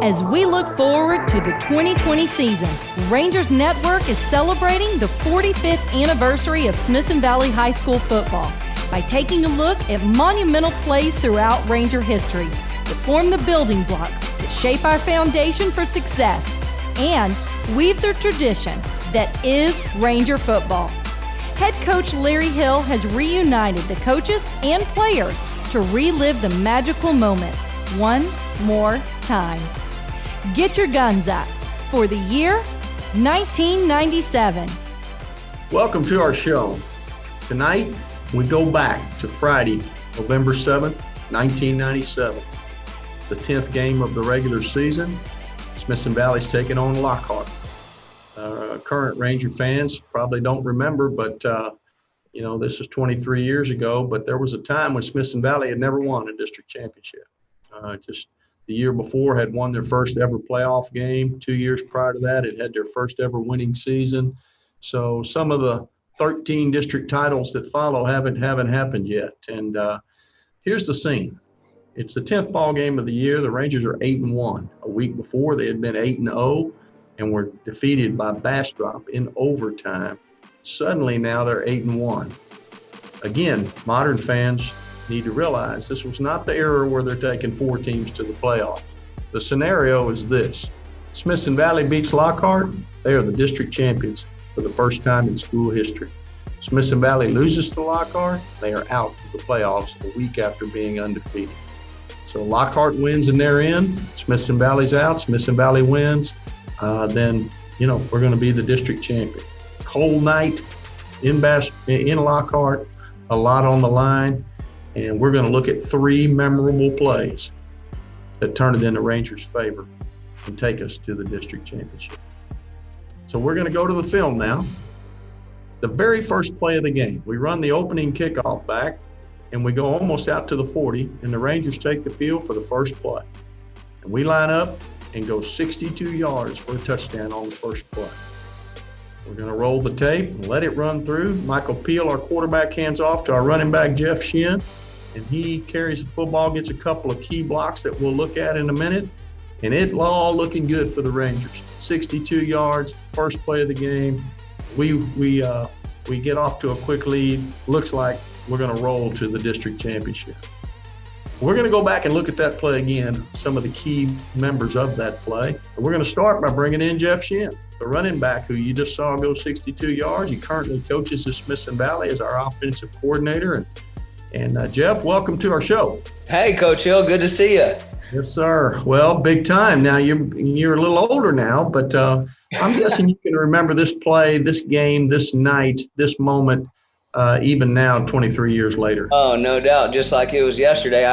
As we look forward to the 2020 season, Rangers Network is celebrating the 45th anniversary of Smithson Valley High School football by taking a look at monumental plays throughout Ranger history that form the building blocks that shape our foundation for success and weave the tradition that is Ranger football. Head coach Larry Hill has reunited the coaches and players to relive the magical moments one more time. Get your guns up for the year 1997. Welcome to our show. Tonight, we go back to Friday, November 7th, 1997. The 10th game of the regular season. Smithson Valley's taking on Lockhart. Current Ranger fans probably don't remember, but this was 23 years ago, but there was a time when Smithson Valley had never won a district championship. Just the year before had won their first ever playoff game. 2 years prior to that, it had their first ever winning season. So some of the 13 district titles that follow haven't happened yet. And here's the scene. It's the 10th ball game of the year. The Rangers are 8-1. A week before, they had been 8-0 and were defeated by Bastrop in overtime. Suddenly now they're 8-1. Again, modern fans need to realize this was not the era where they're taking 4 teams to the playoffs. The scenario is this. Smithson Valley beats Lockhart. They are the district champions for the first time in school history. Smithson Valley loses to Lockhart. They are out of the playoffs a week after being undefeated. So Lockhart wins and they're in. Smithson Valley's out. Smithson Valley wins. Then we're going to be the district champion. Cold night in Lockhart, a lot on the line. And we're going to look at 3 memorable plays that turn it into Rangers' favor and take us to the district championship. So we're going to go to the film now. The very first play of the game, we run the opening kickoff back, and we go almost out to the 40, and the Rangers take the field for the first play. And we line up and go 62 yards for a touchdown on the first play. We're going to roll the tape and let it run through. Michael Peel, our quarterback, hands off to our running back, Jeff Shinn, and he carries the football, gets a couple of key blocks that we'll look at in a minute, and it's all looking good for the Rangers. 62 yards, first play of the game. We get off to a quick lead. Looks like we're going to roll to the district championship. We're going to go back and look at that play again, some of the key members of that play. And we're going to start by bringing in Jeff Shinn, the running back who you just saw go 62 yards. He currently coaches the Smithson Valley as our offensive coordinator. And Jeff, welcome to our show. Hey, Coach Hill, good to see you. Yes, sir. Well, big time. Now, you're a little older now, but I'm guessing you can remember this play, this game, this night, this moment, even now, 23 years later. Oh, no doubt. Just like it was yesterday.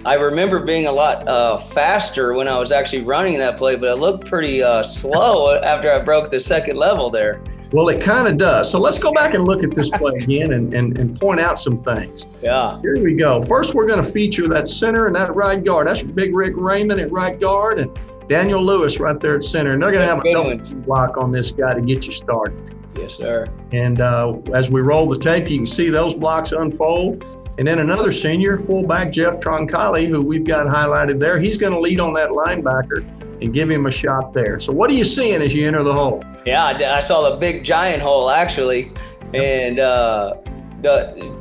I remember being a lot faster when I was actually running that play, but it looked pretty slow after I broke the second level there. Well, it kind of does. So let's go back and look at this play again and point out some things. Yeah. Here we go. First, we're going to feature that center and that right guard. That's Big Rick Raymond at right guard and Daniel Lewis right there at center. And they're going to have a double block on this guy to get you started. Yes, sir. And as we roll the tape, you can see those blocks unfold. And then another senior, fullback Jeff Troncalli, who we've got highlighted there, he's going to lead on that linebacker and give him a shot there. So what are you seeing as you enter the hole? Yeah, I saw the big giant hole, actually. And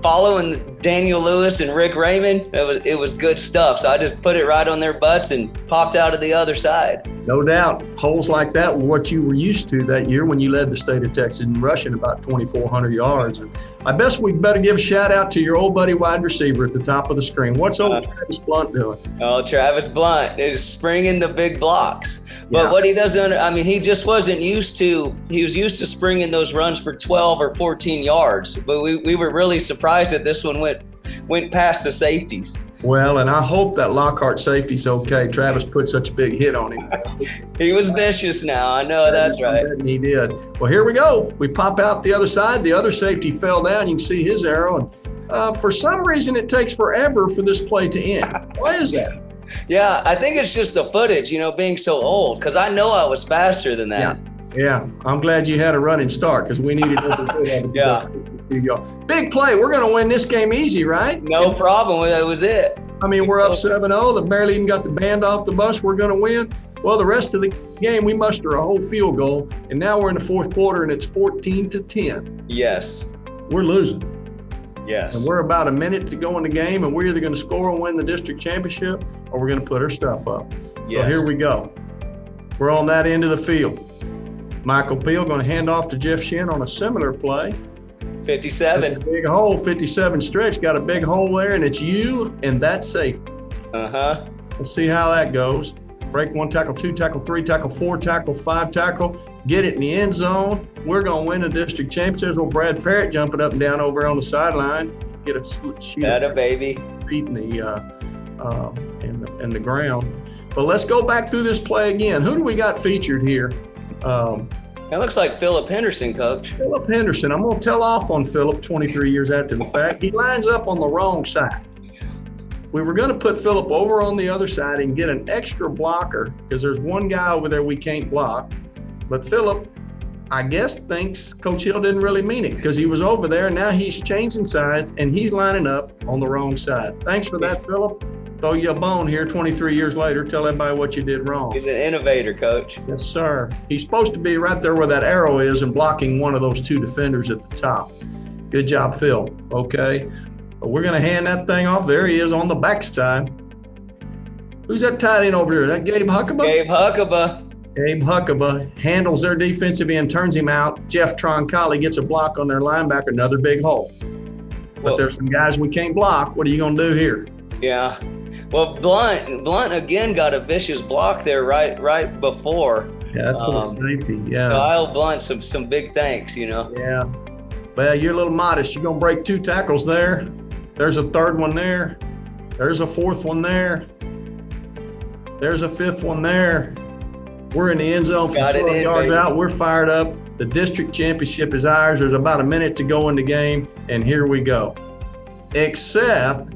following Daniel Lewis and Rick Raymond, it was good stuff. So I just put it right on their butts and popped out of the other side. No doubt. Holes like that were what you were used to that year when you led the state of Texas in rushing about 2,400 yards. And I guess we better give a shout out to your old buddy wide receiver at the top of the screen. What's old Travis Blunt doing? Oh, Travis Blunt is springing the big blocks. But what he doesn't, he just wasn't used to, he was used to springing those runs for 12 or 14 yards. But we were really surprised that this one went past the safeties. Well, and I hope that Lockhart safety's okay. Travis put such a big hit on him. He was vicious now. I know that's right. And he did. Well, here we go. We pop out the other side. The other safety fell down. You can see his arrow. And for some reason, it takes forever for this play to end. Why is that? Yeah, I think it's just the footage, being so old, because I know I was faster than that. Yeah. I'm glad you had a running start because we needed to Yeah. Big play. We're going to win this game easy, right? No problem. That was it. I mean, we're up 7-0. They barely even got the band off the bus. We're going to win. Well, the rest of the game, we muster a whole field goal, and now we're in the fourth quarter, and it's 14-10. Yes. We're losing. Yes. And we're about a minute to go in the game, and we're either going to score and win the district championship, or we're going to put our stuff up. Yes. So here we go. We're on that end of the field. Michael Peel going to hand off to Jeff Shinn on a similar play. 57. Big hole, 57 stretch, got a big hole there, and it's you and that safety. Uh-huh. Let's see how that goes. Break 1 tackle, 2 tackle, 3 tackle, 4 tackle, 5 tackle. Get it in the end zone. We're going to win the district championship. There's old Brad Parrott jumping up and down over on the sideline. Get a shoot. That a baby. Feet in the ground. But let's go back through this play again. Who do we got featured here? It looks like Philip Henderson, Coach. Philip Henderson. I'm going to tell off on Philip 23 years after the fact. He lines up on the wrong side. We were going to put Philip over on the other side and get an extra blocker because there's one guy over there we can't block. But Philip, I guess, thinks Coach Hill didn't really mean it because he was over there and now he's changing sides and he's lining up on the wrong side. Thanks for that, Philip. Throw you a bone here 23 years later. Tell everybody what you did wrong. He's an innovator, Coach. Yes, sir. He's supposed to be right there where that arrow is and blocking one of those 2 defenders at the top. Good job, Phil. Okay. But we're going to hand that thing off. There he is on the backside. Who's that tight end over here? That Gabe Huckabee? Gabe Huckabee. Gabe Huckabee handles their defensive end, turns him out. Jeff Troncalli gets a block on their linebacker, another big hole. But there's some guys we can't block. What are you going to do here? Yeah. Well, Blunt again got a vicious block there right before. Yeah, that's safety. Yeah. So I owe Blunt some big thanks, Yeah. Well, you're a little modest. You're going to break 2 tackles there. There's a 3rd one there. There's a 4th one there. There's a 5th one there. We're in the end zone from 12 yards out. We're fired up. The district championship is ours. There's about a minute to go in the game, and here we go. Except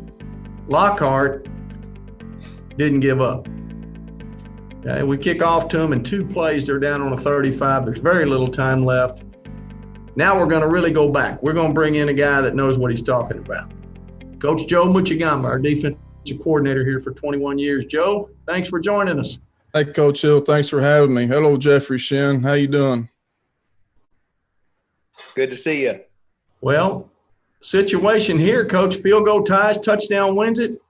Lockhart didn't give up. Okay, we kick off to them in 2 plays. They're down on a 35. There's very little time left. Now we're going to really go back. We're going to bring in a guy that knows what he's talking about. Coach Joe Moczygemba, our defensive coordinator here for 21 years. Joe, thanks for joining us. Hey, Coach Hill, thanks for having me. Hello, Jeffrey Shinn. How you doing? Good to see you. Well, situation here, Coach. Field goal ties, touchdown wins it.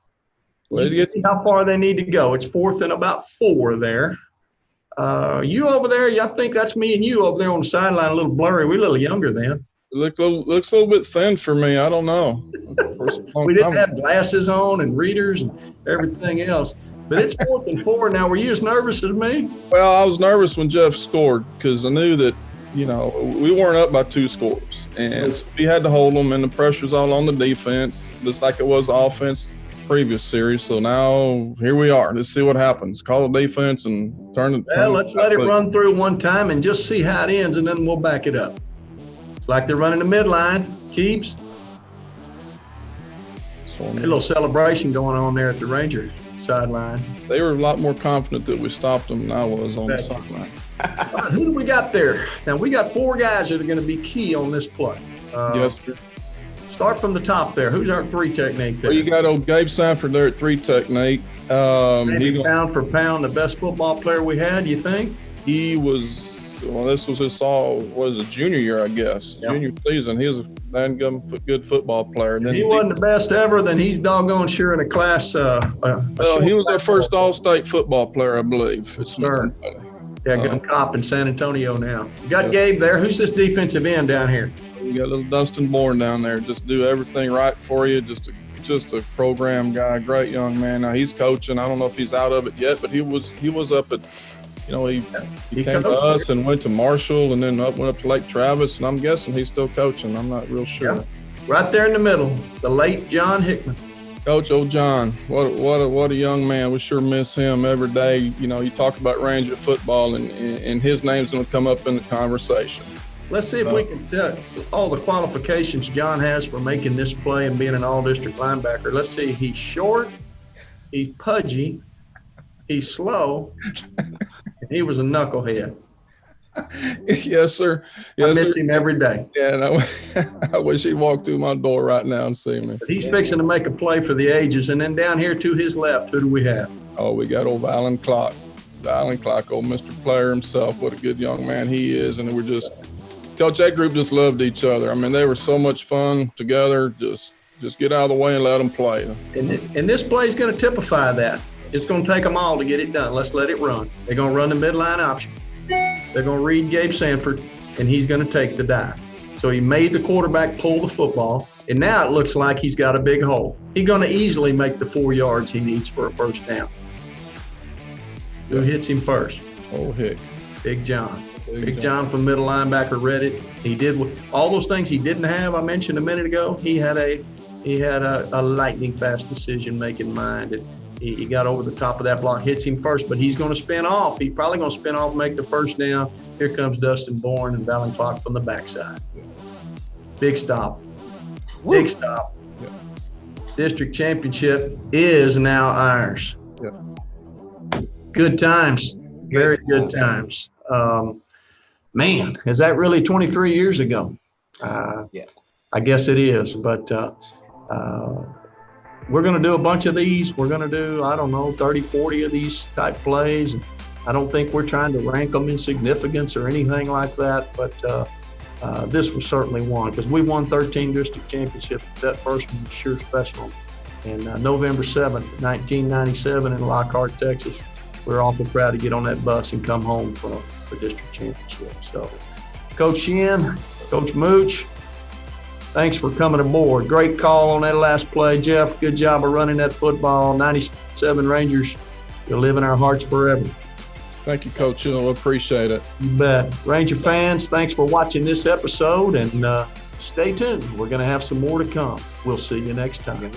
Let's see how far they need to go. It's 4th and about 4 there. You over there, I think that's me and you over there on the sideline, a little blurry. We're a little younger then. Looks a little bit thin for me. I don't know. We didn't have glasses on and readers and everything else. But it's 4th and 4 now. Were you as nervous as me? Well, I was nervous when Jeff scored because I knew that, we weren't up by 2 scores. And so we had to hold them, and the pressure's all on the defense, just like it was offense previous series. So now here we are. Let's see what happens. Call the defense and turn it. Well, let's let it run through one time and just see how it ends, and then we'll back it up. It's like they're running the midline. Keeps. A little celebration going on there at the Ranger sideline. They were a lot more confident that we stopped them than I was on the sideline. Right, who do we got there? Now, we got 4 guys that are going to be key on this play. Yes, sir. Start from the top there. Who's our 3 technique there? Well, you got old Gabe Sanford there at 3 technique. Pound for pound, the best football player we had, you think? He was, this was his junior year, I guess. Yep. Junior season. He was a good football player. And then he wasn't the best ever, then he's doggone sure in a class. He was our first all-state football player, I believe. Sure. Yeah, gun cop in San Antonio now. You got Gabe there. Who's this defensive end down here? You got little Dustin Bourne down there. Just do everything right for you. Just a program guy, great young man. Now he's coaching. I don't know if he's out of it yet, but he was up at, he came to us and went to Marshall and then went up to Lake Travis, and I'm guessing he's still coaching. I'm not real sure. Yeah. Right there in the middle, the late John Hickman. Coach John, what a young man. We sure miss him every day. You talk about Ranger football, and his name's going to come up in the conversation. Let's see if we can tell all the qualifications John has for making this play and being an all-district linebacker. Let's see. He's short, he's pudgy, he's slow, and he was a knucklehead. Yes, sir. Yes, I miss sir. him every day. Yeah, and I wish he'd walk through my door right now and see me. But he's fixing to make a play for the ages. And then down here to his left, who do we have? Oh, we got old Alan Clark. Alan Clark, old Mr. Player himself. What a good young man he is. And Coach, that group just loved each other. I mean, they were so much fun together. Just get out of the way and let them play. And this play is going to typify that. It's going to take them all to get it done. Let's let it run. They're going to run the midline option. They're going to read Gabe Sanford, and he's going to take the dive. So he made the quarterback pull the football, and now it looks like he's got a big hole. He's going to easily make the 4 yards he needs for a first down. Who hits him first? Oh, Hick. Big John. Big John from middle linebacker read it. He did all those things he didn't have. I mentioned a minute ago. He had a lightning fast decision-making mind. And he got over the top of that block, hits him first, but he's going to spin off. He's probably going to spin off, make the first down. Here comes Dustin Bourne and Valen Clark from the backside. Big stop. Big stop. Yeah. District championship is now ours. Yeah. Good times. Very good times. Man, is that really 23 years ago? Yeah. I guess it is, but we're going to do a bunch of these. We're going to do, 30, 40 of these type plays. I don't think we're trying to rank them in significance or anything like that, but this was certainly one because we won 13 district championships. That first one was sure special. And November 7th, 1997 in Lockhart, Texas, we're awful proud to get on that bus and come home for district championship. So, Coach Shinn, Coach Mooch, thanks for coming aboard. Great call on that last play. Jeff, good job of running that football. 97 Rangers, you'll live in our hearts forever. Thank you, Coach. You'll appreciate it. You bet. Ranger fans, thanks for watching this episode, and stay tuned. We're going to have some more to come. We'll see you next time.